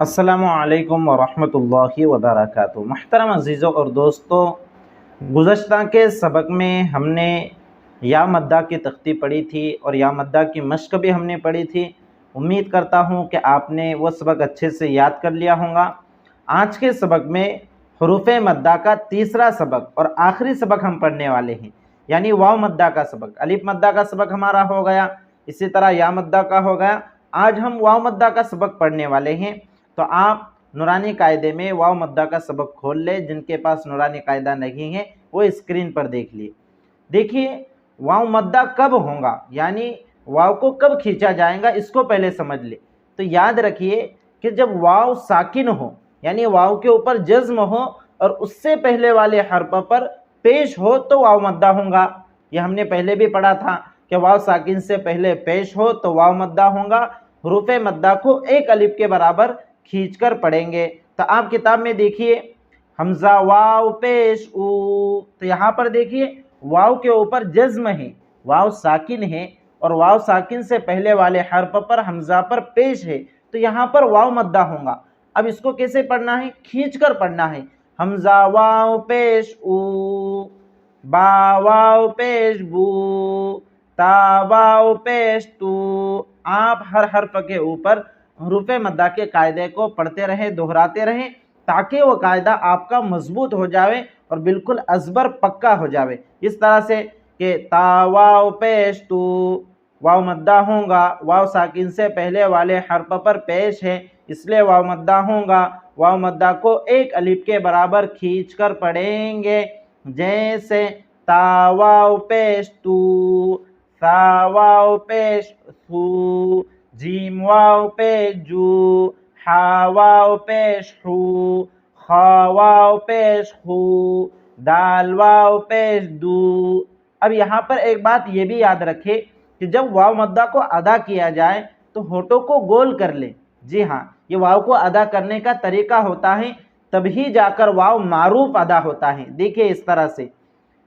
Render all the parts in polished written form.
अस्सलामुअलैकुम वरहमतुल्लाहि वबरकातुहू। मुहतरम अज़ीज़ों और दोस्तों, गुज़श्ता के सबक में हमने या मद्दा की तख्ती पढ़ी थी और या मद्दा की मश्क भी हमने पढ़ी थी। उम्मीद करता हूँ कि आपने वो सबक अच्छे से याद कर लिया होगा। आज के सबक में हुरूफ़ मद्दा का तीसरा सबक और आखिरी सबक हम पढ़ने वाले हैं, यानी वाव मद्दा का सबक। अलिफ मद्दा का सबक हमारा हो गया, इसी तरह या मद्दा का हो गया। आज हम वाव मद्दा का सबक पढ़ने वाले हैं। तो आप नूरानी कायदे में वाव मद्दा का सबक खोल ले। जिनके पास नूरानी कायदा नहीं है वो स्क्रीन पर देख लिए। देखिए, वाव मद्दा कब होगा, यानी वाव को कब खींचा जाएगा, इसको पहले समझ ले। तो याद रखिए कि जब वाव साकिन हो, यानी वाव के ऊपर जज्म हो और उससे पहले वाले हर्फ पर पेश हो तो वाव मद्दा होगा। ये हमने पहले भी पढ़ा था कि वाव साकिन से पहले पेश हो तो वाव मद्दा होगा। हुरूफ़ मद्दा को एक अलिफ के बराबर खींचकर पढ़ेंगे। तो आप किताब में देखिए, हमजा वाव पेश ऊ, तो यहाँ पर देखिए वाव के ऊपर जज्म है, वाव साकिन है और वाव साकिन से पहले वाले हर्फ पर हमजा पर पेश है, तो यहाँ पर वाव मद्दा होगा। अब इसको कैसे पढ़ना है, खींच कर पढ़ना है। हमजा वाव पेश ऊ, बा वाव पेश बू, ता वाव पेश तू। आप हर हर्फ के ऊपर हुरूफ़ मद्दा के कायदे को पढ़ते रहें, दोहराते रहें, ताकि वो कायदा आपका मजबूत हो जाए और बिल्कुल अज़बर पक्का हो जाए। इस तरह से कि ता वाव पेश तू, वाव मद्दा होगा, वाव साकिन से पहले वाले हर्फ पर पेश है इसलिए वाव मद्दा होगा। वाव मद्दा को एक अलिफ के बराबर खींच कर पढ़ेंगे, जैसे ता वाव पेश तू, सा वाव पेश सू, जीम वाव पेश जू, हा वाव पेश हू, खा वाव पेश हू, दाल वाव पेश दू। अब यहाँ पर एक बात ये भी याद रखें कि जब वाव मद्दा को अदा किया जाए तो होठों को गोल कर ले। जी हाँ, ये वाव को अदा करने का तरीका होता है, तभी जाकर वाव मारूफ अदा होता है। देखिए इस तरह से,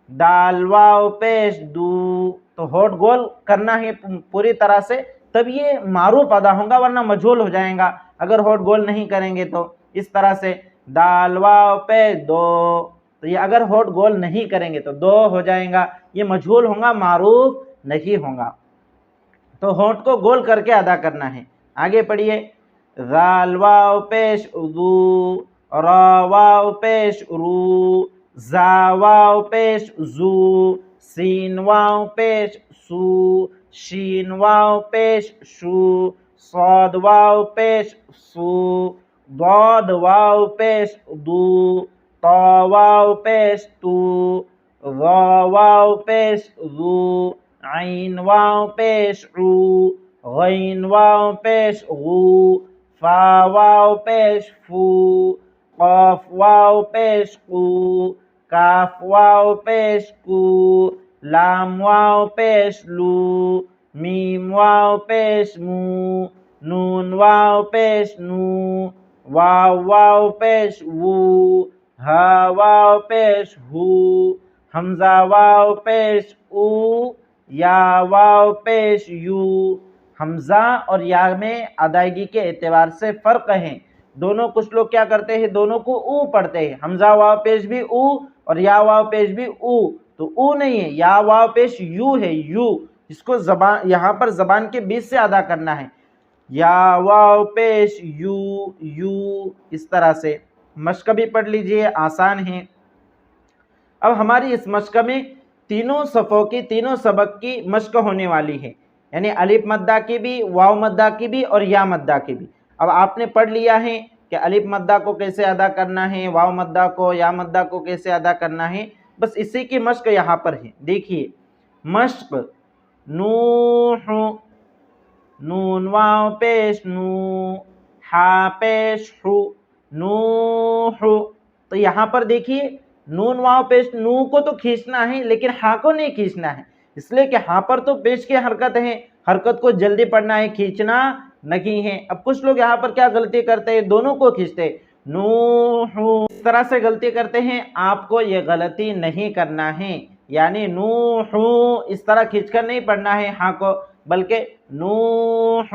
दाल वाव पेश दू, तो होठ गोल करना है पूरी तरह से, तब ये मारूफ अदा होगा, वरना मजहूल हो जाएगा अगर होठ गोल नहीं करेंगे तो। इस तरह से दाल वाव पेश दो, तो ये अगर होठ गोल नहीं करेंगे तो दो हो जाएगा, ये मजहूल होगा, मारूफ नहीं होगा। तो होठ को गोल करके अदा करना है। आगे पढ़िए, जाल वाव पेश उदू, रा वाव पेश रू, जा वाव पेश जू, सीन वाव पेश सू, शीन वाव पेश शू, सौद वाव पेश सू, दौद वाव पेश दू, ता वाव पेश तू, रा वाव पेश रू, आइन वाव पेश ऊ, गैन वाव पेश गू, फा वाव पेश फू, क़ाफ वाव पेश कू, काफ वाव पेश कू, लाम वाव पेश लू, मीम वाव पेश मू, नून वाव पेश नू, वाव वाव पेश वू, हा वाव पेश हू, हमजा वाव पेश ऊ, या वाव पेश यू। हमजा और या में अदायगी के एतबार से फ़र्क है। दोनों कुछ लोग क्या करते हैं, दोनों को ऊ पढ़ते हैं। हमजा वाव पेश भी ऊ और या वाव पेश भी ऊ, तो ऊ नहीं है, या वाव पेश यू है, यू। इसको ज़बान यहाँ पर ज़बान के बीच से अदा करना है, या वाव पेश यू, यू। इस तरह से मश्क भी पढ़ लीजिए, आसान है। अब हमारी इस मश्क में तीनों सफ़ों की, तीनों सबक की मश्क होने वाली है, यानी अलिफ मद्दा की भी, वाव मद्दा की भी और या मद्दा की भी। अब आपने पढ़ लिया है कि अलिफ मद्दा को कैसे अदा करना है, वाव मद्दा को, या मद्दा को कैसे अदा करना है, बस इसी की मश्क यहाँ पर है। देखिए मश्क, नूह, नून वाव पेश नू, हा पेश हु, नूह। तो यहाँ पर देखिए नून वाव पेश नू को तो खींचना है, लेकिन हा को नहीं खींचना है, इसलिए कि हा पर तो पेश की हरकत है, हरकत को जल्दी पढ़ना है, खींचना नहीं है। अब कुछ लोग यहाँ पर क्या गलती करते हैं, दोनों को खींचते हैं, नूह, इस तरह से गलती करते हैं। आपको ये गलती नहीं करना है, यानी नूह इस तरह खींचकर नहीं पढ़ना है हा को, बल्कि नूह।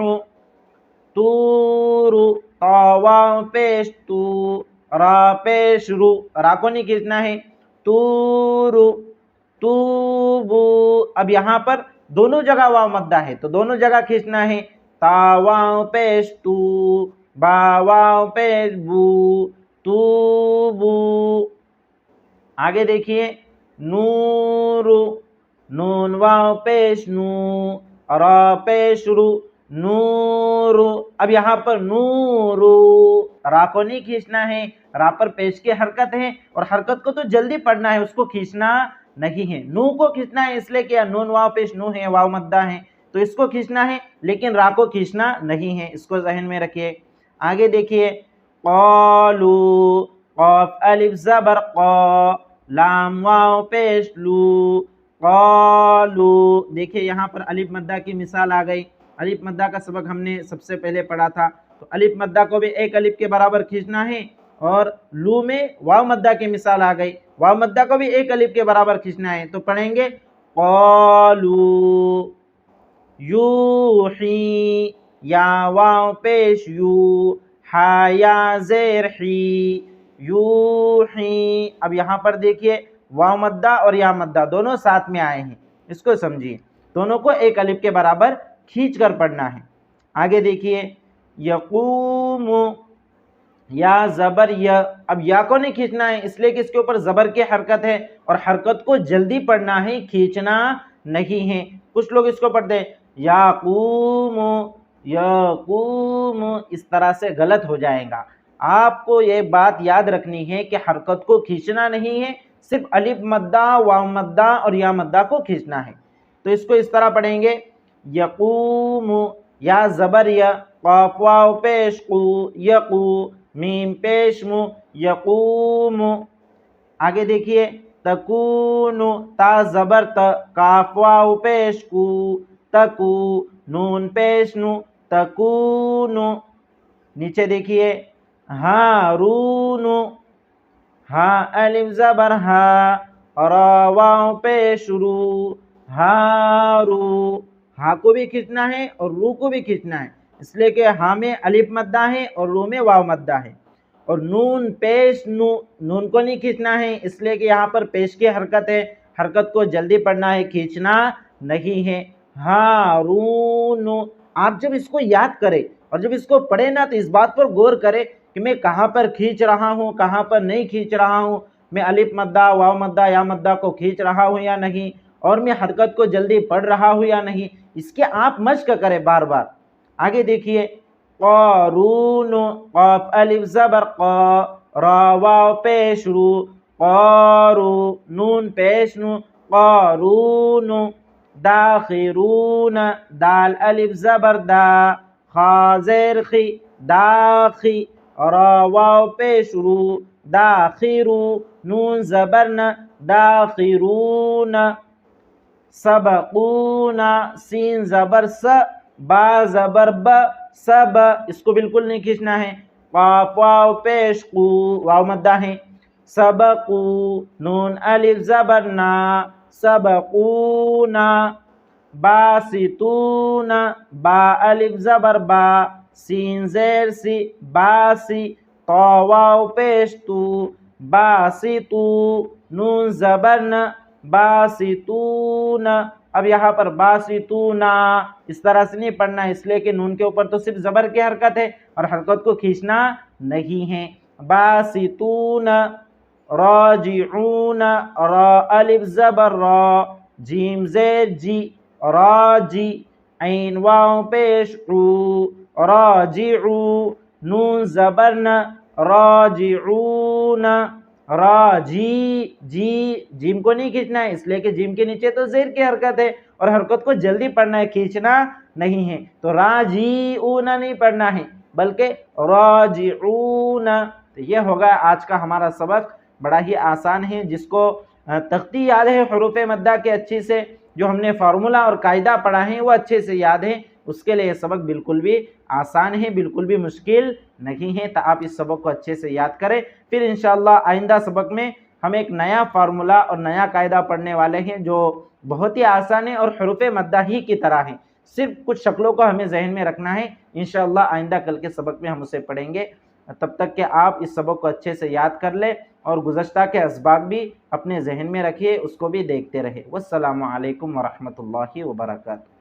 तूरु, तो वाव पेश तू, रा पेश रू, रा को नहीं खींचना है, तूरु, तूबू। अब यहाँ पर दोनों जगह वाव मद्दा है तो दोनों जगह खींचना है, ता वाव पेश तू, बा वाव पेश बू, तूबू। आगे देखिए, नूरु, नून वाव पेश नू, रा पेश रू, नूरु। अब यहाँ पर नूरु, रा को नहीं खींचना है, रा पर पेश की हरकत है और हरकत को तो जल्दी पढ़ना है, उसको खींचना नहीं है। नू को खींचना है इसलिए कि नून वाव पेश नू है, वाव मद्दा है तो इसको खींचना है, लेकिन रा को खींचना नहीं है, इसको ज़हन में रखिए। आगे देखिए, क़ालू, क़ाफ अलिफ ज़बर क़ा, लाम वाव पेश लू, क़ालू। देखिए यहाँ पर अलिफ मद्दा की मिसाल आ गई। अलिफ मद्दा का सबक हमने सबसे पहले पढ़ा था, तो अलिफ मद्दा को भी एक अलिफ के बराबर खींचना है और लू में वाव मद्दा की मिसाल आ गई, वाव मद्दा को भी एक अलिफ के बराबर खींचना है। तो पढ़ेंगे क़ालू यूही, या वाव पेश यू, हा या ज़ेर ही, यूही। अब यहाँ पर देखिए वाव मद्दा और या मद्दा दोनों साथ में आए हैं, इसको समझिए, दोनों को एक अलिफ के बराबर खींच कर पढ़ना है। आगे देखिए, यक़ूमु, या ज़बर य। अब या को नहीं खींचना है इसलिए कि इसके ऊपर ज़बर की हरकत है और हरकत को जल्दी पढ़ना है, खींचना नहीं है। कुछ लोग इसको पढ़ते हैं याक़ूमु, यक़ूमु, इस तरह से गलत हो जाएगा। आपको ये बात याद रखनी है कि हरकत को खींचना नहीं है, सिर्फ अलिफ मद्दा, वाव मद्दा और या मद्दा को खींचना है। तो इसको इस तरह पढ़ेंगे, यक़ूमु, या ज़बर य, क़ाफ वाव पेश क़ू, यक़ू, मीम पेश मु, यक़ूमु। आगे देखिए, तकूनु, ता ज़बर त, काफ वाव पेश कू, तकू, नून पेश नु, तकूनु। नीचे देखिए, हारूनु, हा अलिफ ज़बर हा, रा वाव पेश रू, हारू। हा को भी खींचना है और रू को भी खींचना है, इसलिए कि हा में अलिफ मद्दा है और रू में वाव मद्दा है। और नून पेश नू, नून को नहीं खींचना है इसलिए कि यहाँ पर पेश की हरकत है, हरकत को जल्दी पढ़ना है, खींचना नहीं है। हारूनु। आप जब इसको याद करें और जब इसको पढ़े ना तो इस बात पर गौर करें कि मैं कहाँ पर खींच रहा हूँ, कहाँ पर नहीं खींच रहा हूँ, मैं अलिफ मद्दा, वाव मद्दा, या मद्दा को खींच रहा हूँ या नहीं, और मैं हरकत को जल्दी पढ़ रहा हूँ या नहीं, इसके आप मश्क करें बार बार। आगे देखिए, क़ारून, क़ाफ अलिफ ज़बर क़ा, रा वाव पेश रू, क़ारू, नून पेश नु, क़ारून। दाखिरून, दाल अलिफ ज़बर दा, खा ज़ेर खी, दाखी, रा वाव पेश रू, दाखिरू, नून ज़बर न, दाखिरून। सबक़ूना, सीन ज़बर स, बा ज़बर ब, सब, इसको बिल्कुल नहीं खींचना है। क़ाफ वाव पेश कू, वाव मद्दा है, सबक़ू, नून अलिफ ज़बर ना, सबक़ूना। बासितूना, बा अलिफ ज़बर बा, सीन ज़ेर सी, बासी, तो वाव पेश तू, बासितू, नून ज़बर न, बासितून। अब यहाँ पर बासितूना इस तरह से नहीं पढ़ना है इसलिए कि नून के ऊपर तो सिर्फ ज़बर की हरकत है और हरकत को खींचना नहीं है। बासितून, राजिऊन, रा अलिफ ज़बर रा, जीम ज़ेर जी, राजी, ऐन वाव पेश ऊ, राजिऊ, नून ज़बर न, राजिऊन। राजी, जी, जीम को नहीं खींचना है इसलिए कि जीम के नीचे तो ज़ेर की हरकत है और हरकत को जल्दी पढ़ना है, खींचना नहीं है। तो राजीऊन नहीं पढ़ना है बल्कि राजिऊन। तो ये होगा आज का हमारा सबक, बड़ा ही आसान है, जिसको तख्ती याद है हरूफ मद्दा के अच्छे से, जो हमने फार्मूला और कायदा पढ़ा है वो अच्छे से याद है, उसके लिए सबक बिल्कुल भी आसान है, बिल्कुल भी मुश्किल नहीं है। तो आप इस सबक को अच्छे से याद करें। फिर इंशाअल्लाह आइंदा सबक में हम एक नया फार्मूला और नया कायदा पढ़ने वाले हैं जो बहुत ही आसान है और हरूफ मद्दा ही की तरह है। صرف کچھ شکلوں کو ہمیں ذہن میں رکھنا ہے، انشاءاللہ آئندہ کل کے سبق میں ہم اسے پڑھیں گے۔ تب تک کہ آپ اس سبق کو اچھے سے یاد کر لیں اور گزشتہ کے اسباق بھی اپنے ذہن میں رکھیے، اس کو بھی دیکھتے رہے۔ والسلام علیکم ورحمۃ اللہ وبرکاتہ۔